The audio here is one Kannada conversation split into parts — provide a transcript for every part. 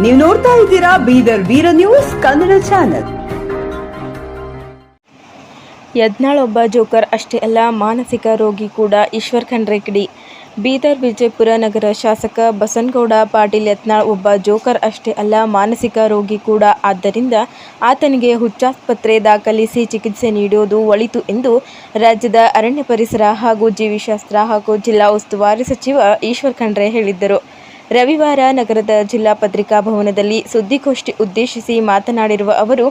ನೀವು ನೋಡ್ತಾ ಇದ್ದೀರಾ ಬೀದರ್ ವೀರ ನ್ಯೂಸ್ ಕನ್ನಡ ಚಾನೆಲ್. ಯತ್ನಾಳ್ ಒಬ್ಬ ಜೋಕರ್ ಅಷ್ಟೇ ಅಲ್ಲ, ಮಾನಸಿಕ ರೋಗಿ ಕೂಡ. ಈಶ್ವರ್ ಖಂಡ್ರೆ ಕಿಡಿ. ಬೀದರ್ ವಿಜಯಪುರ ನಗರ ಶಾಸಕ ಬಸನಗೌಡ ಪಾಟೀಲ್ ಯತ್ನಾಳ್ ಒಬ್ಬ ಜೋಕರ್ ಅಷ್ಟೇ ಅಲ್ಲ, ಮಾನಸಿಕ ರೋಗಿ ಕೂಡ. ಆದ್ದರಿಂದ ಆತನಿಗೆ ಹುಚ್ಚಾಸ್ಪತ್ರೆ ದಾಖಲಿಸಿ ಚಿಕಿತ್ಸೆ ನೀಡುವುದು ಒಳಿತು ಎಂದು ರಾಜ್ಯದ ಅರಣ್ಯ ಪರಿಸರ ಹಾಗೂ ಜೀವಿಶಾಸ್ತ್ರ ಹಾಗೂ ಜಿಲ್ಲಾ ಉಸ್ತುವಾರಿ ಸಚಿವ ಈಶ್ವರ್ ಖಂಡ್ರೆ ಹೇಳಿದ್ದರು. ರವಿವಾರ ನಗರದ ಜಿಲ್ಲಾ ಪತ್ರಿಕಾ ಭವನದಲ್ಲಿ ಸುದ್ದಿಗೋಷ್ಠಿ ಉದ್ದೇಶಿಸಿ ಮಾತನಾಡಿರುವ ಅವರು,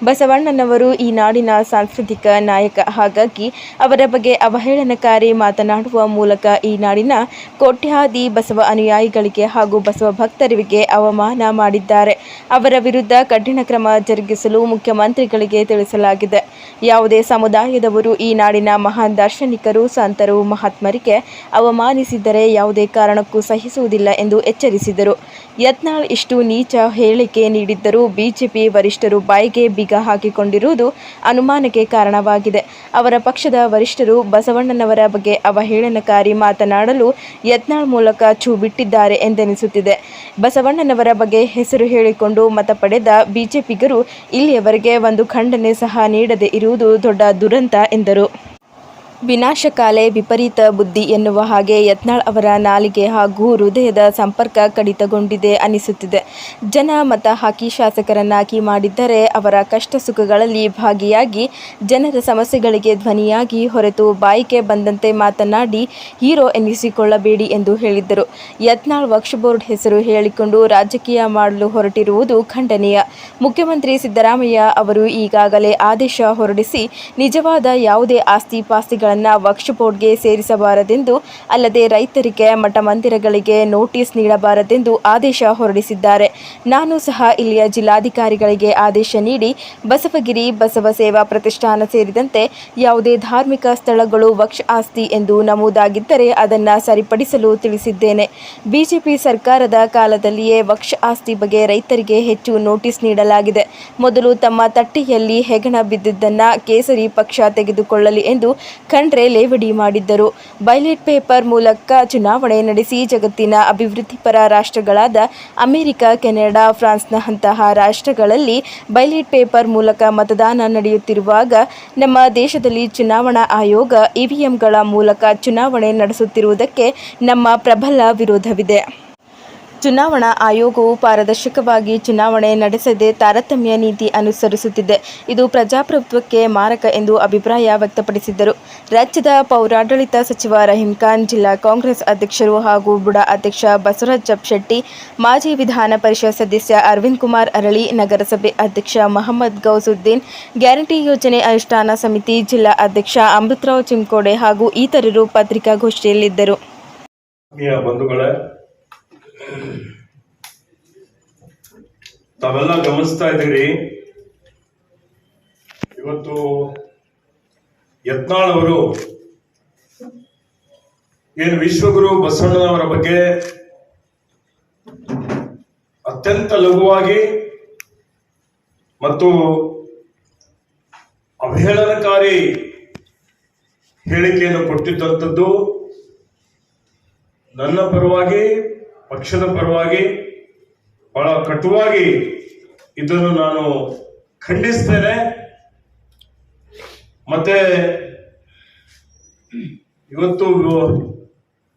ಬಸವಣ್ಣನವರು ಈ ನಾಡಿನ ಸಾಂಸ್ಕೃತಿಕ ನಾಯಕ. ಹಾಗಾಗಿ ಅವರ ಬಗ್ಗೆ ಅವಹೇಳನಕಾರಿ ಮಾತನಾಡುವ ಮೂಲಕ ಈ ನಾಡಿನ ಕೋಟ್ಯಾದಿ ಬಸವ ಅನುಯಾಯಿಗಳಿಗೆ ಹಾಗೂ ಬಸವ ಭಕ್ತರಿಗೆ ಅವಮಾನ ಮಾಡಿದ್ದಾರೆ. ಅವರ ವಿರುದ್ಧ ಕಠಿಣ ಕ್ರಮ ಜರುಗಿಸಲು ಮುಖ್ಯಮಂತ್ರಿಗಳಿಗೆ ತಿಳಿಸಲಾಗಿದೆ. ಯಾವುದೇ ಸಮುದಾಯದವರು ಈ ನಾಡಿನ ಮಹಾನ್ ದಾರ್ಶನಿಕರು, ಸಂತರು, ಮಹಾತ್ಮರಿಗೆ ಅವಮಾನಿಸಿದರೆ ಯಾವುದೇ ಕಾರಣಕ್ಕೂ ಸಹಿಸುವುದಿಲ್ಲ ಎಂದು ಎಚ್ಚರಿಸಿದರು. ಯತ್ನಾಳ್ ಇಷ್ಟು ನೀಚ ಹೇಳಿಕೆ ನೀಡಿದ್ದರೂ ಬಿಜೆಪಿ ವರಿಷ್ಠರು ಬಾಯಿಗೆ ಬೀಗ ಹಾಕಿಕೊಂಡಿರುವುದು ಅನುಮಾನಕ್ಕೆ ಕಾರಣವಾಗಿದೆ. ಅವರ ಪಕ್ಷದ ವರಿಷ್ಠರು ಬಸವಣ್ಣನವರ ಬಗ್ಗೆ ಅವಹೇಳನಕಾರಿ ಮಾತನಾಡಲು ಯತ್ನಾಳ್ ಮೂಲಕ ಛೂ ಬಿಟ್ಟಿದ್ದಾರೆ ಎಂದೆನಿಸುತ್ತಿದೆ. ಬಸವಣ್ಣನವರ ಬಗ್ಗೆ ಹೆಸರು ಹೇಳಿಕೊಂಡು ಮತ ಪಡೆದ ಬಿಜೆಪಿಗರು ಇಲ್ಲಿಯವರೆಗೆ ಒಂದು ಖಂಡನೆ ಸಹ ನೀಡದೇ ಇರುವುದು ದೊಡ್ಡ ದುರಂತ ಎಂದರು. ವಿನಾಶಕಾಲೆ ವಿಪರೀತ ಬುದ್ಧಿ ಎನ್ನುವ ಹಾಗೆ ಯತ್ನಾಳ್ ಅವರ ನಾಲಿಗೆ ಹಾಗೂ ಹೃದಯದ ಸಂಪರ್ಕ ಕಡಿತಗೊಂಡಿದೆ ಅನಿಸುತ್ತಿದೆ. ಜನ ಮತ ಹಾಕಿ ಶಾಸಕರನ್ನಾಗಿ ಮಾಡಿದ್ದರೆ ಅವರ ಕಷ್ಟ ಸುಖಗಳಲ್ಲಿ ಭಾಗಿಯಾಗಿ ಜನರ ಸಮಸ್ಯೆಗಳಿಗೆ ಧ್ವನಿಯಾಗಿ ಹೊರತು ಬಾಯಿಗೆ ಬಂದಂತೆ ಮಾತನಾಡಿ ಹೀರೋ ಎನ್ನಿಸಿಕೊಳ್ಳಬೇಡಿ ಎಂದು ಹೇಳಿದ್ದರು. ಯತ್ನಾಳ್ ವಕ್ಫ್ ಬೋರ್ಡ್ ಹೆಸರು ಹೇಳಿಕೊಂಡು ರಾಜಕೀಯ ಮಾಡಲು ಹೊರಟಿರುವುದು ಖಂಡನೀಯ. ಮುಖ್ಯಮಂತ್ರಿ ಸಿದ್ದರಾಮಯ್ಯ ಅವರು ಈಗಾಗಲೇ ಆದೇಶ ಹೊರಡಿಸಿ ನಿಜವಾದ ಯಾವುದೇ ಆಸ್ತಿ ಪಾಸ್ತಿಗಳ ವಕ್ಫ್ ಬೋರ್ಡ್ಗೆ ಸೇರಿಸಬಾರದೆಂದು, ಅಲ್ಲದೆ ರೈತರಿಗೆ, ಮಠ ಮಂದಿರಗಳಿಗೆ ನೋಟಿಸ್ ನೀಡಬಾರದೆಂದು ಆದೇಶ ಹೊರಡಿಸಿದ್ದಾರೆ. ನಾನು ಸಹ ಇಲ್ಲಿಯ ಜಿಲ್ಲಾಧಿಕಾರಿಗಳಿಗೆ ಆದೇಶ ನೀಡಿ ಬಸವಗಿರಿ ಬಸವ ಸೇವಾ ಪ್ರತಿಷ್ಠಾನ ಸೇರಿದಂತೆ ಯಾವುದೇ ಧಾರ್ಮಿಕ ಸ್ಥಳಗಳು ವಕ್ಫ್ ಆಸ್ತಿ ಎಂದು ನಮೂದಾಗಿದ್ದರೆ ಅದನ್ನು ಸರಿಪಡಿಸಲು ತಿಳಿಸಿದ್ದೇನೆ. ಬಿಜೆಪಿ ಸರ್ಕಾರದ ಕಾಲದಲ್ಲಿಯೇ ವಕ್ಫ್ ಆಸ್ತಿ ಬಗ್ಗೆ ರೈತರಿಗೆ ಹೆಚ್ಚು ನೋಟಿಸ್ ನೀಡಲಾಗಿದೆ. ಮೊದಲು ತಮ್ಮ ತಟ್ಟೆಯಲ್ಲಿ ಹೆಗಣ ಬಿದ್ದಿದ್ದನ್ನು ಕೇಸರಿ ಪಕ್ಷ ತೆಗೆದುಕೊಳ್ಳಲಿ ಎಂದು ಖಂಡ್ರೆ ಲೇವಡಿ ಮಾಡಿದ್ದರು. ಬ್ಯಾಲೆಟ್ ಪೇಪರ್ ಮೂಲಕ ಚುನಾವಣೆ ನಡೆಸಿ ಜಗತ್ತಿನ ಅಭಿವೃದ್ಧಿಪರ ರಾಷ್ಟ್ರಗಳಾದ ಅಮೆರಿಕ, ಕೆನಡಾ, ಫ್ರಾನ್ಸ್ನಂತಹ ರಾಷ್ಟ್ರಗಳಲ್ಲಿ ಬ್ಯಾಲೆಟ್ ಪೇಪರ್ ಮೂಲಕ ಮತದಾನ ನಡೆಯುತ್ತಿರುವಾಗ ನಮ್ಮ ದೇಶದಲ್ಲಿ ಚುನಾವಣಾ ಆಯೋಗ ಇವಿಎಂಗಳ ಮೂಲಕ ಚುನಾವಣೆ ನಡೆಸುತ್ತಿರುವುದಕ್ಕೆ ನಮ್ಮ ಪ್ರಬಲ ವಿರೋಧವಿದೆ. ಚುನಾವಣಾ ಆಯೋಗವು ಪಾರದರ್ಶಕವಾಗಿ ಚುನಾವಣೆ ನಡೆಸದೆ ತಾರತಮ್ಯ ನೀತಿ ಅನುಸರಿಸುತ್ತಿದೆ. ಇದು ಪ್ರಜಾಪ್ರಭುತ್ವಕ್ಕೆ ಮಾರಕ ಎಂದು ಅಭಿಪ್ರಾಯ ವ್ಯಕ್ತಪಡಿಸಿದರು. ರಾಜ್ಯದ ಪೌರಾಡಳಿತ ಸಚಿವ ರಹೀಂ ಖಾನ್, ಜಿಲ್ಲಾ ಕಾಂಗ್ರೆಸ್ ಅಧ್ಯಕ್ಷರು ಹಾಗೂ ಬುಡಾ ಅಧ್ಯಕ್ಷ ಬಸವರಾಜ ಜಪ್ಪಶೆಟ್ಟಿ, ಮಾಜಿ ವಿಧಾನ ಪರಿಷತ್ ಸದಸ್ಯ ಅರವಿಂದ್ ಕುಮಾರ್ ಅರಳಿ, ನಗರಸಭೆ ಅಧ್ಯಕ್ಷ ಮಹಮ್ಮದ್ ಗೌಸುದ್ದೀನ್, ಗ್ಯಾರಂಟಿ ಯೋಜನೆ ಅನುಷ್ಠಾನ ಸಮಿತಿ ಜಿಲ್ಲಾ ಅಧ್ಯಕ್ಷ ಅಮೃತರಾವ್ ಚಿಂಕೋಡೆ ಹಾಗೂ ಇತರರು ಪತ್ರಿಕಾಗೋಷ್ಠಿಯಲ್ಲಿದ್ದರು. ತಾವೆಲ್ಲ ಗಮನಿಸ್ತಾ ಇದ್ದೀರಿ, ಇವತ್ತು ಯತ್ನಾಳ್ ಅವರು ಏನು ವಿಶ್ವಗುರು ಬಸವಣ್ಣನವರ ಬಗ್ಗೆ ಅತ್ಯಂತ ಲಘುವಾಗಿ ಮತ್ತು ಅವಹೇಳನಕಾರಿ ಹೇಳಿಕೆಯನ್ನು ಕೊಟ್ಟಿದ್ದಂಥದ್ದು ನನ್ನ ಪರವಾಗಿ, ಪಕ್ಷದ ಪರವಾಗಿ ಬಹಳ ಕಟುವಾಗಿ ಇದನ್ನು ನಾನು ಖಂಡಿಸ್ತೇನೆ. ಮತ್ತೆ ಇವತ್ತು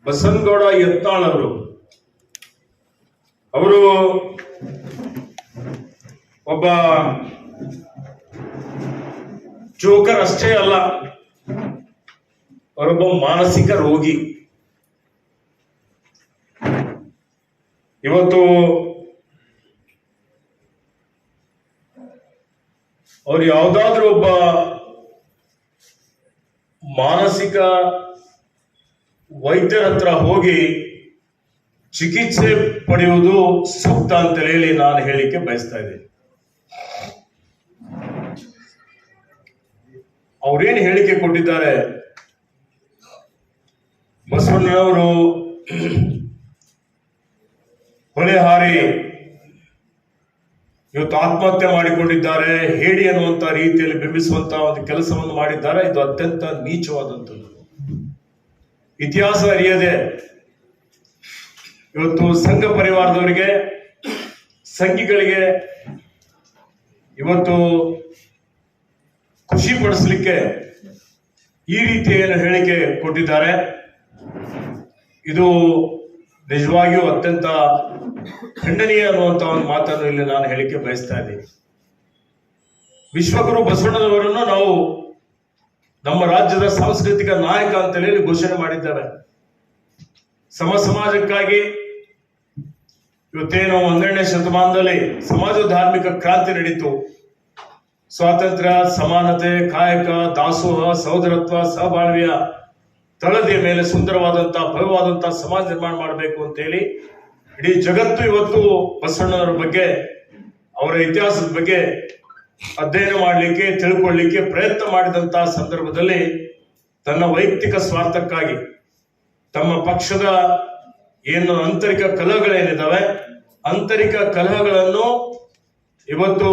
ಬಸನಗೌಡ ಯತ್ನಾಳ್ ಅವರು ಒಬ್ಬ ಜೋಕರ್ ಅಷ್ಟೇ ಅಲ್ಲ, ಅವರೊಬ್ಬ ಮಾನಸಿಕ ರೋಗಿ. ಇವತ್ತು ಅವ್ರು ಯಾವುದಾದ್ರೂ ಒಬ್ಬ ಮಾನಸಿಕ ವೈದ್ಯರ ಹತ್ರ ಹೋಗಿ ಚಿಕಿತ್ಸೆ ಪಡೆಯುವುದು ಸೂಕ್ತ ಅಂತ ಹೇಳಿ ನಾನು ಹೇಳಿಕೆ ಬಯಸ್ತಾ ಇದ್ದೀನಿ. ಅವ್ರೇನು ಹೇಳಿಕೆ ಕೊಟ್ಟಿದ್ದಾರೆ, ಬಸವಣ್ಣನವರು ಹೊಲೆ ಹಾರಿ ಇವತ್ತು ಆತ್ಮಹತ್ಯೆ ಮಾಡಿಕೊಂಡಿದ್ದಾರೆ, ಹೇಳಿ ಅನ್ನುವಂತ ರೀತಿಯಲ್ಲಿ ಬಿಂಬಿಸುವಂತಹ ಒಂದು ಕೆಲಸವನ್ನು ಮಾಡಿದ್ದಾರೆ. ಇದು ಅತ್ಯಂತ ನೀಚವಾದಂಥದ್ದು. ಇತಿಹಾಸ ಅರಿಯದೆ ಇವತ್ತು ಸಂಘ ಪರಿವಾರದವರಿಗೆ, ಸಂಘಿಗಳಿಗೆ ಇವತ್ತು ಖುಷಿ ಪಡಿಸಲಿಕ್ಕೆ ಈ ರೀತಿಯ ಹೇಳಿಕೆ ಕೊಟ್ಟಿದ್ದಾರೆ. ಇದು ನಿಜವಾಗಿಯೂ ಅತ್ಯಂತ ಖಂಡನೀಯ ಅನ್ನುವಂತ ಒಂದು ಮಾತನ್ನು ಇಲ್ಲಿ ನಾನು ಹೇಳಿಕೆ ಬಯಸ್ತಾ ಇದ್ದೀನಿ. ವಿಶ್ವಗುರು ಬಸವಣ್ಣನವರನ್ನು ನಾವು ನಮ್ಮ ರಾಜ್ಯದ ಸಾಂಸ್ಕೃತಿಕ ನಾಯಕ ಅಂತ ಹೇಳಿ ಘೋಷಣೆ ಮಾಡಿದ್ದೇವೆ. ಸಮಾಜಕ್ಕಾಗಿ ಇವತ್ತೇನು 12ನೇ ಶತಮಾನದಲ್ಲಿ ಸಮಾಜ ಧಾರ್ಮಿಕ ಕ್ರಾಂತಿ ನಡೀತು. ಸ್ವಾತಂತ್ರ್ಯ, ಸಮಾನತೆ, ಕಾಯಕ, ದಾಸೋಹ, ಸಹೋದರತ್ವ, ಸಹಬಾಳ್ವೆಯ ತಳದಿಯ ಮೇಲೆ ಸುಂದರವಾದಂತಹ ಭವ್ಯವಾದಂತಹ ಸಮಾಜ ನಿರ್ಮಾಣ ಮಾಡಬೇಕು ಅಂತ ಹೇಳಿ ಇಡೀ ಜಗತ್ತು ಇವತ್ತು ಬಸವಣ್ಣನವರ ಬಗ್ಗೆ, ಅವರ ಇತಿಹಾಸದ ಬಗ್ಗೆ ಅಧ್ಯಯನ ಮಾಡಲಿಕ್ಕೆ, ತಿಳ್ಕೊಳ್ಳಿಕ್ಕೆ ಪ್ರಯತ್ನ ಮಾಡಿದಂತಹ ಸಂದರ್ಭದಲ್ಲಿ ತನ್ನ ವೈಯಕ್ತಿಕ ಸ್ವಾರ್ಥಕ್ಕಾಗಿ ತಮ್ಮ ಪಕ್ಷದ ಏನು ಆಂತರಿಕ ಕಲಹಗಳೇನಿದ್ದಾವೆ, ಆಂತರಿಕ ಕಲಹಗಳನ್ನು ಇವತ್ತು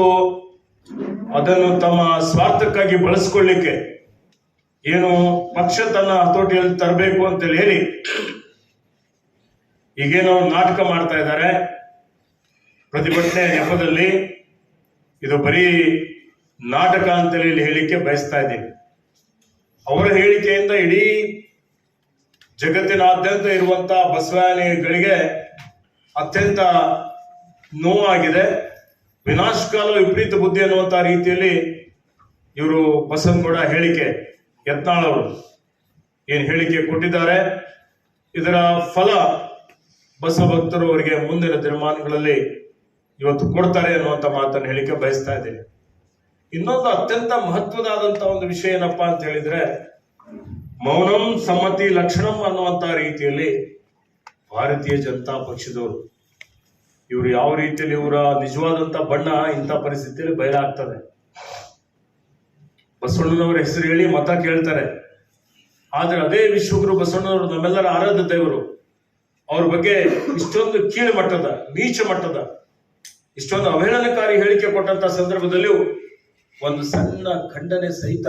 ಅದನ್ನು ತಮ್ಮ ಸ್ವಾರ್ಥಕ್ಕಾಗಿ ಬಳಸ್ಕೊಳ್ಳಿಕ್ಕೆ ಏನು ಪಕ್ಷ ತನ್ನ ಹತೋಟಿಯಲ್ಲಿ ತರಬೇಕು ಅಂತ ಹೇಳಿ ಈಗೇನೋ ನಾಟಕ ಮಾಡ್ತಾ ಇದ್ದಾರೆ ಪ್ರತಿಭಟನೆ ನೆಪದಲ್ಲಿ. ಇದು ಬರೀ ನಾಟಕ ಅಂತೇಳಿ ಹೇಳಿಕೆ ಬಯಸ್ತಾ ಇದ್ದೀನಿ. ಅವರ ಹೇಳಿಕೆಯಿಂದ ಇಡೀ ಜಗತ್ತಿನಾದ್ಯಂತ ಇರುವಂತಹ ಬಸವಾನಿಗಳಿಗೆ ಅತ್ಯಂತ ನೋವಾಗಿದೆ. ವಿನಾಶಕಾಲ ವಿಪರೀತ ಬುದ್ಧಿ ಅನ್ನುವಂತಹ ರೀತಿಯಲ್ಲಿ ಇವರು ಬಸವನಗೌಡ ಹೇಳಿಕೆ, ಯತ್ನಾಳ್ ಅವರು ಏನ್ ಹೇಳಿಕೆ ಕೊಟ್ಟಿದ್ದಾರೆ, ಇದರ ಫಲ ಬಸವ ಭಕ್ತರು ಅವರಿಗೆ ಮುಂದಿನ ದಿನಮಾನಗಳಲ್ಲಿ ಇವತ್ತು ಕೊಡ್ತಾರೆ ಅನ್ನುವಂಥ ಮಾತನ್ನು ಹೇಳಿಕೆ ಬಯಸ್ತಾ ಇದ್ದೇನೆ. ಇನ್ನೊಂದು ಅತ್ಯಂತ ಮಹತ್ವದಾದಂತಹ ಒಂದು ವಿಷಯ ಏನಪ್ಪಾ ಅಂತ ಹೇಳಿದ್ರೆ, ಮೌನಂ ಸಮ್ಮತಿ ಲಕ್ಷಣಂ ಅನ್ನುವಂತ ರೀತಿಯಲ್ಲಿ ಭಾರತೀಯ ಜನತಾ ಪಕ್ಷದವರು ಇವರು ಯಾವ ರೀತಿಯಲ್ಲಿ ಇವರ ನಿಜವಾದಂತ ಬಣ್ಣ ಇಂಥ ಪರಿಸ್ಥಿತಿಯಲ್ಲಿ ಬಯಲಾಗ್ತದೆ. ಬಸವಣ್ಣನವರ ಹೆಸರು ಹೇಳಿ ಮತ ಕೇಳ್ತಾರೆ, ಆದ್ರೆ ಅದೇ ವಿಶ್ವಗುರು ಬಸವಣ್ಣನವರು ನಮ್ಮೆಲ್ಲರ ಆರಾಧ್ಯ ದೇವರು, ಅವ್ರ ಬಗ್ಗೆ ಇಷ್ಟೊಂದು ಕೀಳು ಮಟ್ಟದ, ನೀಚ ಮಟ್ಟದ, ಇಷ್ಟೊಂದು ಅವಹೇಳನಕಾರಿ ಹೇಳಿಕೆ ಕೊಟ್ಟಂತ ಸಂದರ್ಭದಲ್ಲಿಯೂ ಒಂದು ಸಣ್ಣ ಖಂಡನೆ ಸಹಿತ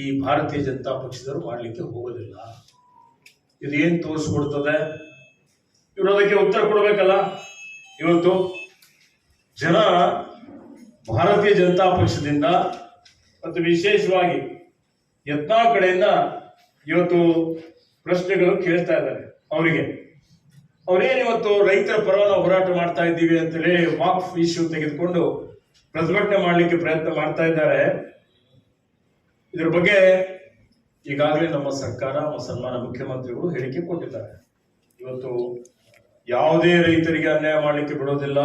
ಈ ಭಾರತೀಯ ಜನತಾ ಪಕ್ಷದವರು ಮಾಡಲಿಕ್ಕೆ ಹೋಗೋದಿಲ್ಲ. ಇದು ಏನ್ ತೋರಿಸ್ಕೊಡ್ತದೆ? ಇವರು ಅದಕ್ಕೆ ಉತ್ತರ ಕೊಡ್ಬೇಕಲ್ಲ. ಇವತ್ತು ಜನ ಭಾರತೀಯ ಜನತಾ ಪಕ್ಷದಿಂದ ಮತ್ತು ವಿಶೇಷವಾಗಿ ಯತ್ನಾಳ್ ಕಡೆಯಿಂದ ಇವತ್ತು ಪ್ರಶ್ನೆಗಳು ಕೇಳ್ತಾ ಇದ್ದಾರೆ. ಅವರಿಗೆ ಅವರೇನಿವತ್ತು ರೈತರ ಪರವಾದ ಹೋರಾಟ ಮಾಡ್ತಾ ಇದ್ದೀವಿ ಅಂತೇಳಿ ವಾಕ್ಫ್ ಇಶ್ಯೂ ತೆಗೆದುಕೊಂಡು ಪ್ರತಿಭಟನೆ ಮಾಡಲಿಕ್ಕೆ ಪ್ರಯತ್ನ ಮಾಡ್ತಾ ಇದ್ದಾರೆ. ಇದ್ರ ಬಗ್ಗೆ ಈಗಾಗಲೇ ನಮ್ಮ ಸರ್ಕಾರ, ಸನ್ಮಾನ ಮುಖ್ಯಮಂತ್ರಿಗಳು ಹೇಳಿಕೆ ಕೊಟ್ಟಿದ್ದಾರೆ. ಇವತ್ತು ಯಾವುದೇ ರೈತರಿಗೆ ಅನ್ಯಾಯ ಮಾಡಲಿಕ್ಕೆ ಬಿಡೋದಿಲ್ಲ.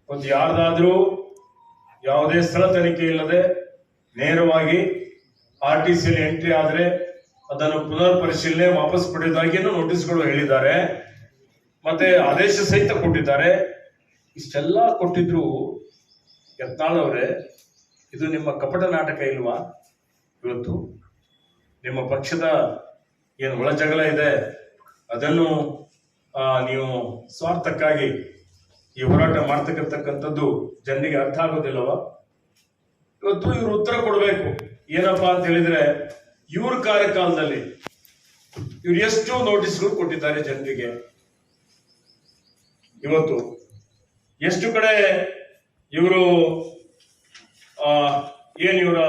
ಇವತ್ತು ಯಾರ್ದಾದ್ರೂ ಯಾವುದೇ ಸ್ಥಳ ತನಿಖೆ ಇಲ್ಲದೆ ನೇರವಾಗಿ RTC ಎಂಟ್ರಿ ಆದ್ರೆ ಅದನ್ನು ಪುನರ್ ಪರಿಶೀಲನೆ ವಾಪಸ್ ಪಡೆಯುವುದಾಗಿಯೂ ನೋಟಿಸ್ಗಳು ಹೇಳಿದ್ದಾರೆ, ಮತ್ತೆ ಆದೇಶ ಸಹಿತ ಕೊಟ್ಟಿದ್ದಾರೆ. ಇಷ್ಟೆಲ್ಲ ಕೊಟ್ಟಿದ್ರು ಯತ್ನಾಳ್ ಅವರೇ, ಇದು ನಿಮ್ಮ ಕಪಟ ನಾಟಕ ಇಲ್ವಾ? ಇವತ್ತು ನಿಮ್ಮ ಪಕ್ಷದ ಏನು ಒಳ ಜಗಳ ಇದೆ ಅದನ್ನು ನೀವು ಸ್ವಾರ್ಥಕ್ಕಾಗಿ ಈ ಹೋರಾಟ ಮಾಡ್ತಕ್ಕಂಥದ್ದು ಜನರಿಗೆ ಅರ್ಥ ಆಗೋದಿಲ್ಲವ? ಇವತ್ತು ಇವರು ಉತ್ತರ ಕೊಡಬೇಕು. ಏನಪ್ಪಾ ಅಂತ ಹೇಳಿದ್ರೆ, ಇವ್ರ ಕಾರ್ಯಕಾಲದಲ್ಲಿ ಇವ್ರು ಎಷ್ಟು ನೋಟಿಸ್ಗಳು ಕೊಟ್ಟಿದ್ದಾರೆ ಜನರಿಗೆ, ಇವತ್ತು ಎಷ್ಟು ಕಡೆ ಇವರು ಇವರ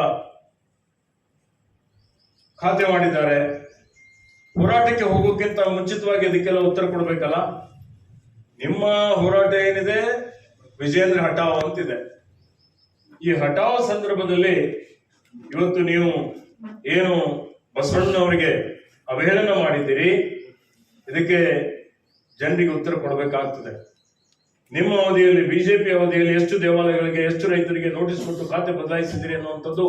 ಖಾತೆ ಮಾಡಿದ್ದಾರೆ. ಹೋರಾಟಕ್ಕೆ ಹೋಗೋಕ್ಕಿಂತ ಮುಂಚಿತವಾಗಿ ಅದಕ್ಕೆಲ್ಲ ಉತ್ತರ ಕೊಡ್ಬೇಕಲ್ಲ. ನಿಮ್ಮ ಹೋರಾಟ ಏನಿದೆ, ವಿಜೇಂದ್ರ ಹಠಾವ್ ಅಂತಿದೆ. ಈ ಹಠಾವ್ ಸಂದರ್ಭದಲ್ಲಿ ಇವತ್ತು ನೀವು ಏನು ಬಸವಣ್ಣನವರಿಗೆ ಅವಹೇಳನ ಮಾಡಿದ್ದೀರಿ, ಇದಕ್ಕೆ ಜನರಿಗೆ ಉತ್ತರ ಕೊಡಬೇಕಾಗ್ತದೆ. ನಿಮ್ಮ ಅವಧಿಯಲ್ಲಿ, ಬಿಜೆಪಿ ಅವಧಿಯಲ್ಲಿ ಎಷ್ಟು ದೇವಾಲಯಗಳಿಗೆ, ಎಷ್ಟು ರೈತರಿಗೆ ನೋಟಿಸ್ ಕೊಟ್ಟು ಖಾತೆ ಬದಲಾಯಿಸಿದಿರಿ ಅನ್ನುವಂಥದ್ದು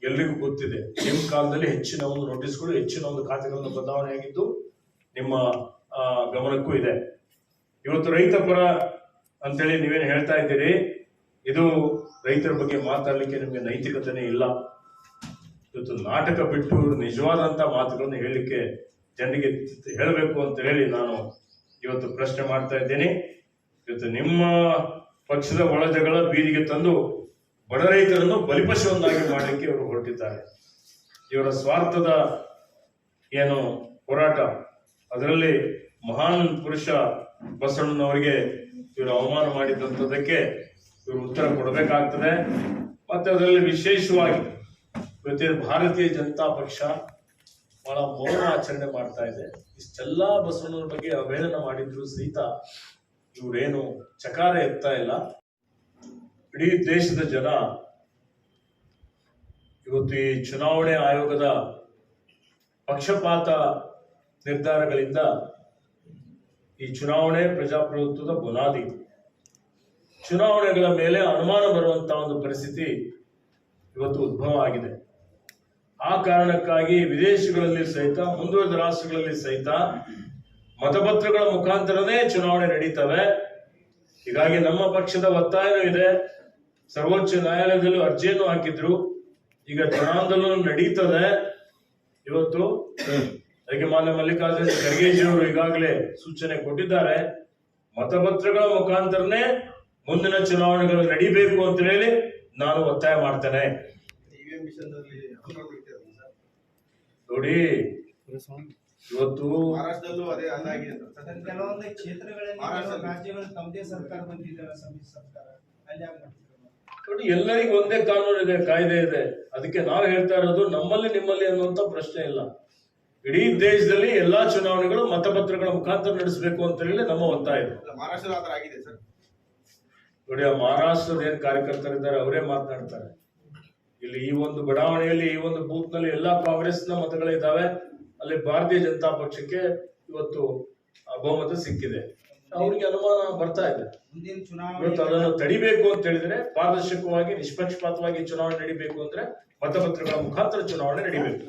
ಎಲ್ರಿಗೂ ಗೊತ್ತಿದೆ. ನಿಮ್ಮ ಕಾಲದಲ್ಲಿ ಹೆಚ್ಚಿನ ಒಂದು ನೋಟಿಸ್ಗಳು, ಹೆಚ್ಚಿನ ಒಂದು ಖಾತೆಗಳನ್ನು ಬದಲಾವಣೆ ಆಗಿದ್ದು ನಿಮ್ಮ ಗಮನಕ್ಕೂ ಇದೆ. ಇವತ್ತು ರೈತ ಪರ ಅಂತೇಳಿ ನೀವೇನು ಹೇಳ್ತಾ ಇದ್ದೀರಿ, ಇದು ರೈತರ ಬಗ್ಗೆ ಮಾತಾಡ್ಲಿಕ್ಕೆ ನಿಮಗೆ ನೈತಿಕತೆನೇ ಇಲ್ಲ. ಇವತ್ತು ನಾಟಕ ಬಿಟ್ಟು ನಿಜವಾದಂತ ಮಾತುಗಳನ್ನು ಹೇಳಲಿಕ್ಕೆ ಜನರಿಗೆ ಹೇಳಬೇಕು ಅಂತ ಹೇಳಿ ನಾನು ಇವತ್ತು ಪ್ರಶ್ನೆ ಮಾಡ್ತಾ ಇದ್ದೇನೆ. ಇವತ್ತು ನಿಮ್ಮ ಪಕ್ಷದ ಒಳ ಜಗಳ ಬೀದಿಗೆ ತಂದು ಬಡ ರೈತರನ್ನು ಬಲಿಪಶುವನ್ನಾಗಿ ಮಾಡಲಿಕ್ಕೆ ಇವರು ಹೊರಟಿದ್ದಾರೆ. ಇವರ ಸ್ವಾರ್ಥದ ಏನು ಹೋರಾಟ, ಅದರಲ್ಲಿ ಮಹಾನ್ ಪುರುಷ ಬಸವಣ್ಣನವರಿಗೆ ಇವರು ಅವಮಾನ ಮಾಡಿದಂಥದ್ದಕ್ಕೆ ಇವರು ಉತ್ತರ ಕೊಡಬೇಕಾಗ್ತದೆ. ಮತ್ತೆ ಅದರಲ್ಲಿ ವಿಶೇಷವಾಗಿ ಇವತ್ತಿನ ಭಾರತೀಯ ಜನತಾ ಪಕ್ಷ ಬಹಳ ಮೌನ ಆಚರಣೆ ಮಾಡ್ತಾ ಇದೆ. ಇಷ್ಟೆಲ್ಲ ಬಸವಣ್ಣನ ಬಗ್ಗೆ ಅವೇದನ ಮಾಡಿದ್ರು ಸಹಿತ ಇವರೇನು ಚಕಾರ ಎತ್ತಾ ಇಲ್ಲ. ಇಡೀ ದೇಶದ ಜನ ಇವತ್ತು ಈ ಚುನಾವಣೆ ಆಯೋಗದ ಪಕ್ಷಪಾತ ನಿರ್ಧಾರಗಳಿಂದ ಈ ಚುನಾವಣೆ ಪ್ರಜಾಪ್ರಭುತ್ವದ ಬುನಾದಿ, ಚುನಾವಣೆಗಳ ಮೇಲೆ ಅನುಮಾನ ಬರುವಂತಹ ಒಂದು ಪರಿಸ್ಥಿತಿ ಇವತ್ತು ಉದ್ಭವ ಆಗಿದೆ. ಆ ಕಾರಣಕ್ಕಾಗಿ ವಿದೇಶಗಳಲ್ಲಿ ಸಹಿತ, ಮುಂದುವರೆದ ರಾಷ್ಟ್ರಗಳಲ್ಲಿ ಸಹಿತ ಮತಪತ್ರಗಳ ಮುಖಾಂತರನೇ ಚುನಾವಣೆ ನಡೀತವೆ. ಹೀಗಾಗಿ ನಮ್ಮ ಪಕ್ಷದ ಒತ್ತಾಯನೂ ಇದೆ. ಸರ್ವೋಚ್ಚ ನ್ಯಾಯಾಲಯದಲ್ಲೂ ಅರ್ಜಿಯನ್ನು ಹಾಕಿದ್ರು. ಈಗ ಜನಾಂದೋಲನ ನಡೀತದೆ. ಇವತ್ತು ಅದಕ್ಕೆ ಮಾನ್ಯ ಮಲ್ಲಿಕಾರ್ಜುನ ಖರ್ಗೆಜಿ ಅವರು ಈಗಾಗಲೇ ಸೂಚನೆ ಕೊಟ್ಟಿದ್ದಾರೆ. ಮತಪತ್ರಗಳ ಮುಖಾಂತರನೇ ಮುಂದಿನ ಚುನಾವಣೆಗಳು ನಡೀಬೇಕು ಅಂತ ಹೇಳಿ ನಾನು ಒತ್ತಾಯ ಮಾಡ್ತೇನೆ. ನೋಡಿ, ಇವತ್ತು ಮಹಾರಾಷ್ಟ್ರದಲ್ಲೂ ಅದೇ ಅದಾಗಿದೆ. ಕೆಲವೊಂದು ಕ್ಷೇತ್ರಗಳಲ್ಲಿ ರಾಜ್ಯಗಳಲ್ಲಿ ತಮ್ಮದೇ ಸರ್ಕಾರ ಬಂದಿದೆ, ಸಮ್ಮಿಶ್ರ ಸರ್ಕಾರ, ಅಲ್ಲಿ ನೋಡಿ, ಎಲ್ಲರಿಗೂ ಒಂದೇ ಕಾನೂನು ಇದೆ, ಕಾಯ್ದೆ ಇದೆ. ಅದಕ್ಕೆ ನಾವು ಹೇಳ್ತಾ ಇರೋದು ನಮ್ಮಲ್ಲಿ ನಿಮ್ಮಲ್ಲಿ ಅನ್ನುವಂತ ಪ್ರಶ್ನೆ ಇಲ್ಲ. ಇಡೀ ದೇಶದಲ್ಲಿ ಎಲ್ಲಾ ಚುನಾವಣೆಗಳು ಮತಪತ್ರಗಳ ಮುಖಾಂತರ ನಡೆಸಬೇಕು ಅಂತ ಹೇಳಿ ನಮ್ಮ ಒತ್ತಾಯ ಇದೆ. ಮಹಾರಾಷ್ಟ್ರದ ಆತರ ಆಗಿದೆ ಸರ್. ನೋಡಿ, ಆ ಮಹಾರಾಷ್ಟ್ರದ ಏನ್ ಕಾರ್ಯಕರ್ತರಿದ್ದಾರೆ ಅವರೇ ಮಾತನಾಡ್ತಾರೆ. ಇಲ್ಲಿ ಈ ಒಂದು ಬಡಾವಣೆಯಲ್ಲಿ, ಈ ಒಂದು ಬೂತ್ ನಲ್ಲಿ ಎಲ್ಲಾ ಕಾಂಗ್ರೆಸ್ನ ಮತಗಳಿದ್ದಾವೆ. ಅಲ್ಲಿ ಭಾರತೀಯ ಜನತಾ ಪಕ್ಷಕ್ಕೆ ಇವತ್ತು ಬಹುಮತ ಸಿಕ್ಕಿದೆ. ಅವ್ರಿಗೆ ಅನುಮಾನ ಬರ್ತಾ ಇದೆ. ಇವತ್ತು ಅದನ್ನು ತಡಿಬೇಕು ಅಂತ ಹೇಳಿದ್ರೆ ಪಾರದರ್ಶಕವಾಗಿ, ನಿಷ್ಪಕ್ಷಪಾತವಾಗಿ ಚುನಾವಣೆ ನಡೀಬೇಕು ಅಂದ್ರೆ ಮತಪತ್ರಗಳ ಮುಖಾಂತರ ಚುನಾವಣೆ ನಡೀಬೇಕು.